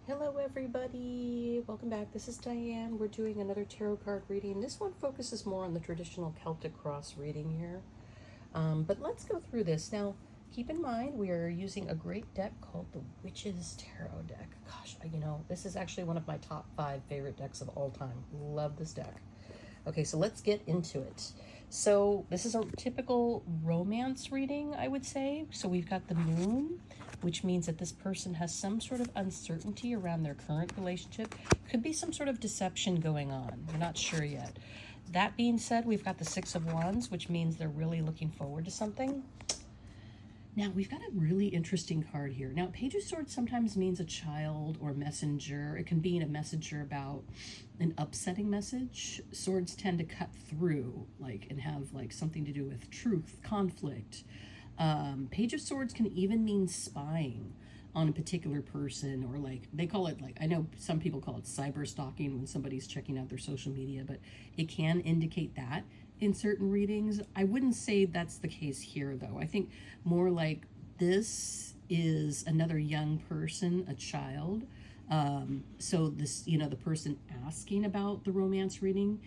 Hello everybody, welcome back. This is Diane. We're doing another tarot card reading. This one focuses more on the traditional Celtic cross reading here. But let's go through this. Now, keep in mind we are using a great deck called the Witch's Tarot deck. Gosh, this is actually one of my top 5 favorite decks of all time. Love this deck. Okay, so let's get into it. So this is a typical romance reading, I would say. So we've got the moon, which means that this person has some sort of uncertainty around their current relationship. Could be some sort of deception going on. We're not sure yet. That being said, we've got the Six of Wands, which means they're really looking forward to something. Now, we've got a really interesting card here. Now, Page of Swords sometimes means a child or messenger. It can be a messenger about an upsetting message. Swords tend to cut through, and have, something to do with truth, conflict. Page of Swords can even mean spying on a particular person, or they call it, I know some people call it cyber stalking when somebody's checking out their social media, but it can indicate that in certain readings. I wouldn't say that's the case here, though. I think more like this is another young person, a child. So this, the person asking about the romance reading,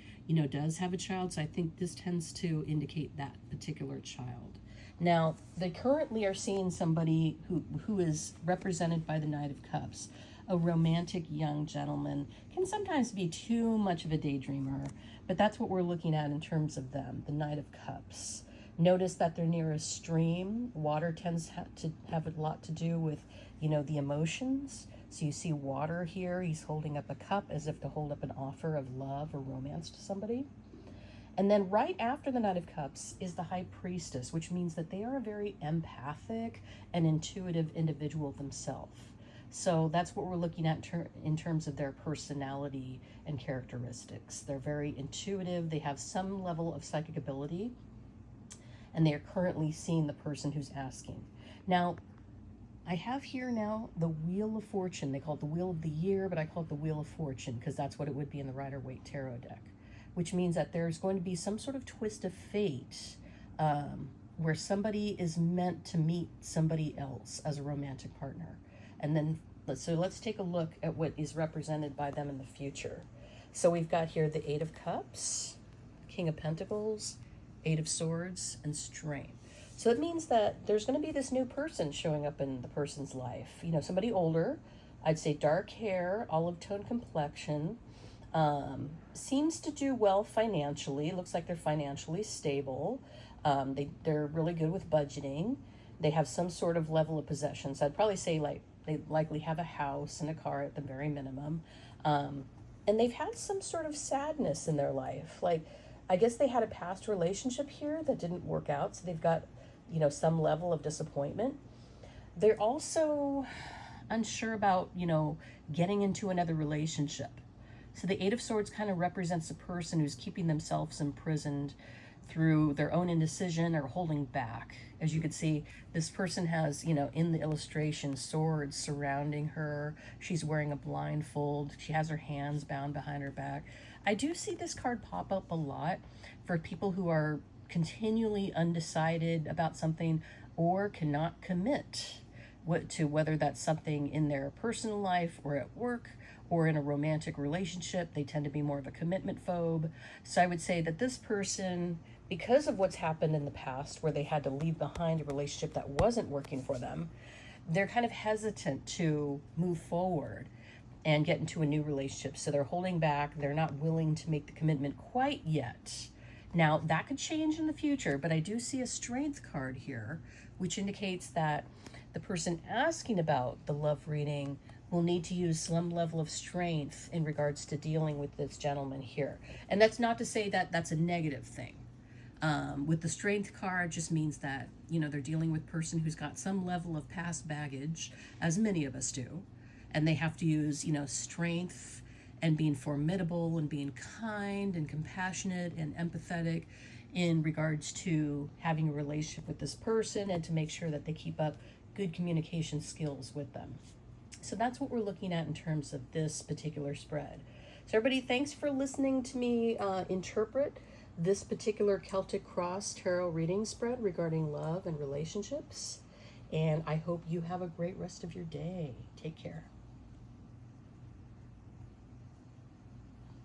does have a child. So I think this tends to indicate that particular child. Now, they currently are seeing somebody who is represented by the Knight of Cups. A romantic young gentleman, can sometimes be too much of a daydreamer, but that's what we're looking at in terms of them, the Knight of Cups. Notice that they're near a stream. Water tends to have a lot to do with, the emotions. So you see water here. He's holding up a cup as if to hold up an offer of love or romance to somebody. And then right after the Knight of Cups is the High Priestess, which means that they are a very empathic and intuitive individual themselves. So that's what we're looking at in terms of their personality and characteristics. They're very intuitive. They have some level of psychic ability, and they are currently seeing the person who's asking. Now, I have here now the Wheel of Fortune. They call it the Wheel of the Year, but I call it the Wheel of Fortune because that's what it would be in the Rider-Waite Tarot deck, which means that there's going to be some sort of twist of fate where somebody is meant to meet somebody else as a romantic partner. And then, let's take a look at what is represented by them in the future. So we've got here the Eight of Cups, King of Pentacles, Eight of Swords, and Strength. So it means that there's going to be this new person showing up in the person's life. Somebody older, I'd say dark hair, olive tone complexion, seems to do well financially. Looks like they're financially stable. They're really good with budgeting. They have some sort of level of possessions. I'd probably say they likely have a house and a car at the very minimum. And they've had some sort of sadness in their life. I guess they had a past relationship here that didn't work out. So they've got, some level of disappointment. They're also unsure about, getting into another relationship. So the Eight of Swords kind of represents a person who's keeping themselves imprisoned through their own indecision or holding back. As you can see, this person has, in the illustration, swords surrounding her. She's wearing a blindfold. She has her hands bound behind her back. I do see this card pop up a lot for people who are continually undecided about something or cannot commit to whether that's something in their personal life or at work or in a romantic relationship. They tend to be more of a commitment phobe. So I would say that this person, because of what's happened in the past where they had to leave behind a relationship that wasn't working for them, they're kind of hesitant to move forward and get into a new relationship. So they're holding back. They're not willing to make the commitment quite yet. Now, that could change in the future, but I do see a Strength card here, which indicates that the person asking about the love reading will need to use some level of strength in regards to dealing with this gentleman here. And that's not to say that that's a negative thing. With the Strength card just means that, they're dealing with a person who's got some level of past baggage, as many of us do, and they have to use, strength and being formidable and being kind and compassionate and empathetic in regards to having a relationship with this person and to make sure that they keep up good communication skills with them. So that's what we're looking at in terms of this particular spread. So everybody, thanks for listening to me interpret this particular Celtic Cross Tarot reading spread regarding love and relationships. And I hope you have a great rest of your day. Take care.